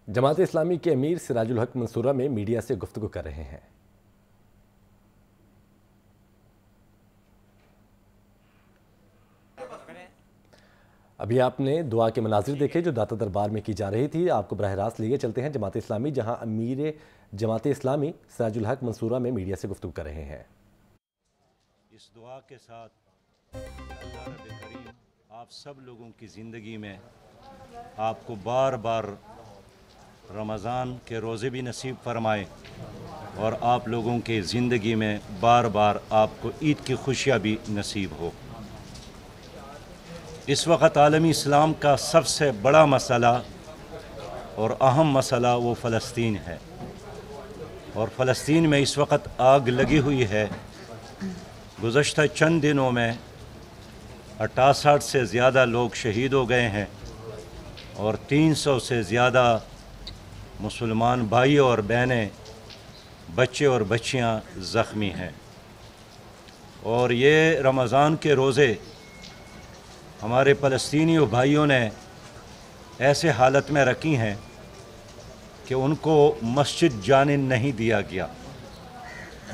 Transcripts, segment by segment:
जमात इस्लामी के अमीर सिराजुल हक मंसूरा में मीडिया से गुफ्तगू कर रहे हैं। अभी आपने दुआ के मनाजिर देखे जो दाता दरबार में की जा रही थी। आपको बरह रास्त लिए चलते हैं जमात इस्लामी, जहां अमीर जमात इस्लामी सिराजुल हक मंसूरा में मीडिया से गुफ्तगू कर रहे हैं। इस दुआ के साथ अल्लाह रब करीम आप सब लोगों की ज़िंदगी में आपको बार बार रमज़ान के रोज़े भी नसीब फरमाए और आप लोगों के ज़िंदगी में बार बार आपको ईद की खुशियाँ भी नसीब हो। इस वक्त आलमी इस्लाम का सबसे बड़ा मसला और अहम मसला वो फ़लस्तीन है, और फ़लस्तीन में इस वक्त आग लगी हुई है। गुज़श्ता चंद दिनों में 68 से ज़्यादा लोग शहीद हो गए हैं और 300 से ज़्यादा मुसलमान भाई और बहनें, बच्चे और बच्चियां ज़ख्मी हैं। और ये रमज़ान के रोज़े हमारे फ़लस्तीनी भाइयों ने ऐसे हालत में रखी हैं कि उनको मस्जिद जाने नहीं दिया गया,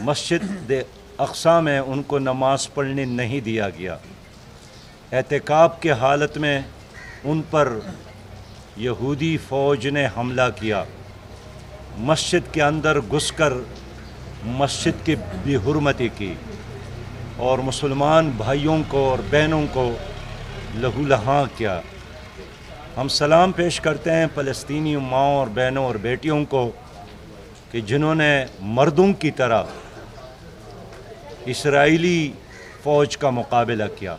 मस्जिद अक़सा में उनको नमाज़ पढ़ने नहीं दिया गया। एहतिकाफ़ के हालत में उन पर यहूदी फ़ौज ने हमला किया, मस्जिद के अंदर घुसकर मस्जिद की बेहुरमती की और मुसलमान भाइयों को और बहनों को लहूलुहान किया। हम सलाम पेश करते हैं फ़लस्तीनी माँओं और बहनों और बेटियों को कि जिन्होंने मर्दों की तरह इस्राएली फ़ौज का मुकाबला किया,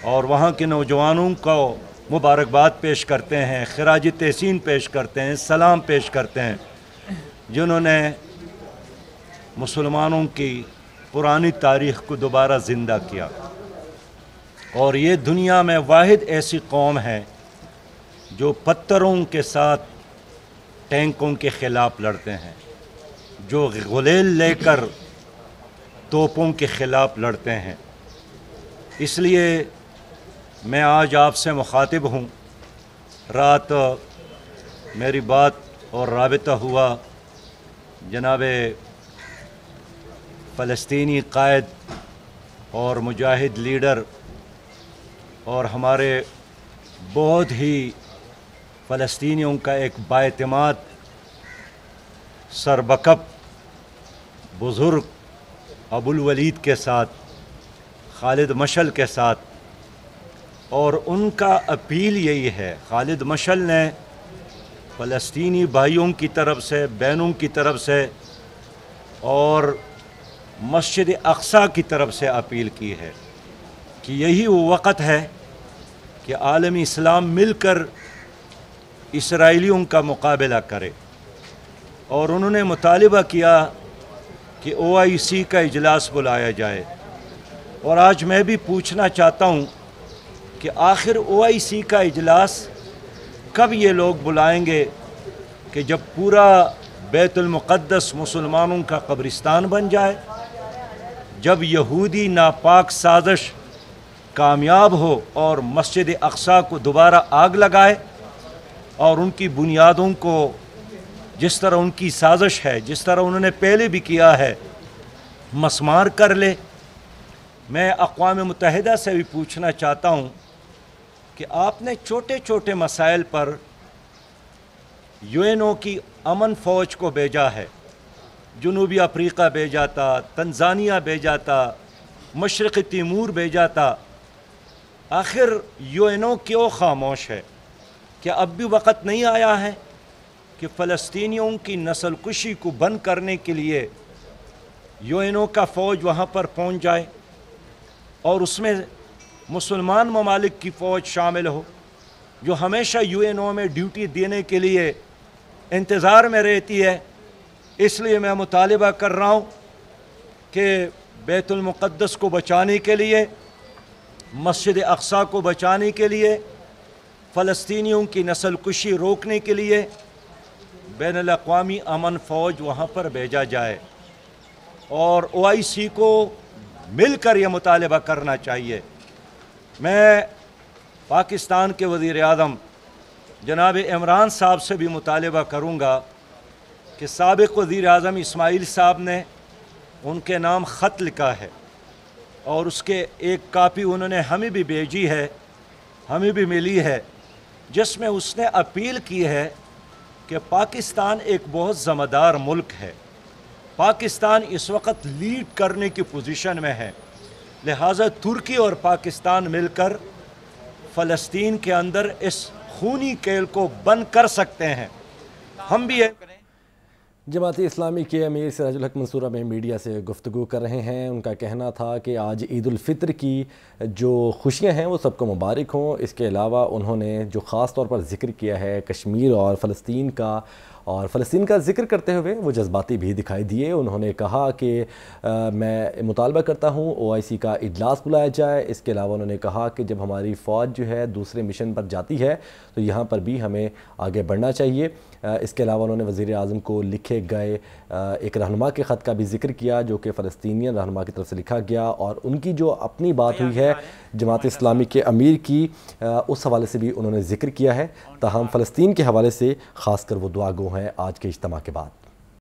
और वहाँ के नौजवानों को मुबारकबाद पेश करते हैं, खिराज तहसीन पेश करते हैं, सलाम पेश करते हैं, जिन्होंने मुसलमानों की पुरानी तारीख़ को दोबारा ज़िंदा किया। और ये दुनिया में वाहिद ऐसी कौम है जो पत्थरों के साथ टैंकों के ख़िलाफ़ लड़ते हैं, जो गुलेल लेकर तोपों के ख़िलाफ़ लड़ते हैं। इसलिए मैं आज आपसे मुखातिब हूँ। रात मेरी बात और राबिता हुआ जनाबे फ़लस्तीनी कायद और मुजाहिद लीडर और हमारे बहुत ही फ़लस्तीनियों का एक बाएतिमाद सरबकब बुज़ुर्ग अबुल वलीद के साथ, खालिद मशल के साथ, और उनका अपील यही है। खालिद मशल ने फ़लस्तीनी भाइयों की तरफ से, बहनों की तरफ से और मस्जिद अक़सा की तरफ से अपील की है कि यही वो वक़्त है कि आलमी इस्लाम मिलकर इसराइलियों का मुकाबला करे। और उन्होंने मुतालिबा किया कि OIC का इजलास बुलाया जाए। और आज मैं भी पूछना चाहता हूँ कि आखिर OIC का इजलास कब ये लोग बुलाएंगे कि जब पूरा बैतुल मुक़द्दस मुसलमानों का कब्रिस्तान बन जाए, जब यहूदी नापाक साजिश कामयाब हो और मस्जिद अक़सा को दोबारा आग लगाए और उनकी बुनियादों को, जिस तरह उनकी साजिश है, जिस तरह उन्होंने पहले भी किया है, मसमार कर ले। मैं अक़वाम मुत्तहिदा से भी पूछना चाहता हूँ कि आपने छोटे छोटे मसाइल पर UNO की अमन फ़ौज को भेजा है, जनूबी अफ्रीका भेजा था, तंजानिया भेजा था, मशरक़ी तिमूर भेजा था। आखिर UNO क्यों ख़ामोश है? क्या अब भी वक़्त नहीं आया है कि फ़लस्तीनियों की नस्ल कुशी को बंद करने के लिए UNO का फ़ौज वहाँ पर पहुँच जाए और उसमें मुसलमान ममालिक की फ़ौज शामिल हो, जो हमेशा UNO में ड्यूटी देने के लिए इंतज़ार में रहती है? इसलिए मैं मुतालिबा कर रहा हूँ कि बैतुल मुक़द्दस को बचाने के लिए, मस्जिद अक़सा को बचाने के लिए, फ़लस्तीनियों की नस्ल कुशी रोकने के लिए बैनुल अक़वामी अमन फ़ौज वहाँ पर भेजा जाए और OIC को मिलकर यह मुतालिबा करना चाहिए। मैं पाकिस्तान के वज़ीर आज़म जनाब इमरान साहब से भी मुतालबा करूँगा कि साबिक़ वज़ीर आज़म इस्माइल साहब ने उनके नाम ख़त लिखा है और उसके एक कापी उन्होंने हमें भी भेजी है, हमें भी मिली है, जिसमें उसने अपील की है कि पाकिस्तान एक बहुत ज़िम्मेदार मुल्क है, पाकिस्तान इस वक्त लीड करने की पोजीशन में है, लिहाजा तुर्की और पाकिस्तान मिलकर फ़लस्तीन के अंदर इस खूनी खेल को बंद कर सकते हैं। हम भी जमात इस्लामी के अमीर सिराजुल हक मंसूरा में मीडिया से गुफ्तगू कर रहे हैं। उनका कहना था कि आज ईद उल फित्र की जो खुशियां हैं वो सबको मुबारक हों। इसके अलावा उन्होंने जो ख़ास तौर पर ज़िक्र किया है कश्मीर और फ़लस्तीन का, और फ़लस्तीन का ज़िक्र करते हुए वो जज्बाती भी दिखाई दिए। उन्होंने कहा कि मैं मुतालबा करता हूँ OIC का इजलास बुलाया जाए। इसके अलावा उन्होंने कहा कि जब हमारी फ़ौज जो है दूसरे मिशन पर जाती है तो यहाँ पर भी हमें आगे बढ़ना चाहिए। इसके अलावा उन्होंने वज़ीर आज़म को लिखे गए एक रहनुमा के ख़त का भी ज़िक्र किया जो कि फ़लस्तीनियन रहनुमा की तरफ से लिखा गया, और उनकी जो अपनी बात हुई है जमात इस्लामी के अमीर की, उस हवाले से भी उन्होंने ज़िक्र किया है। ताहम फ़लस्तीन के हवाले से ख़ासकर वो दुआ गो हैं आज के इज्तिमा के बाद।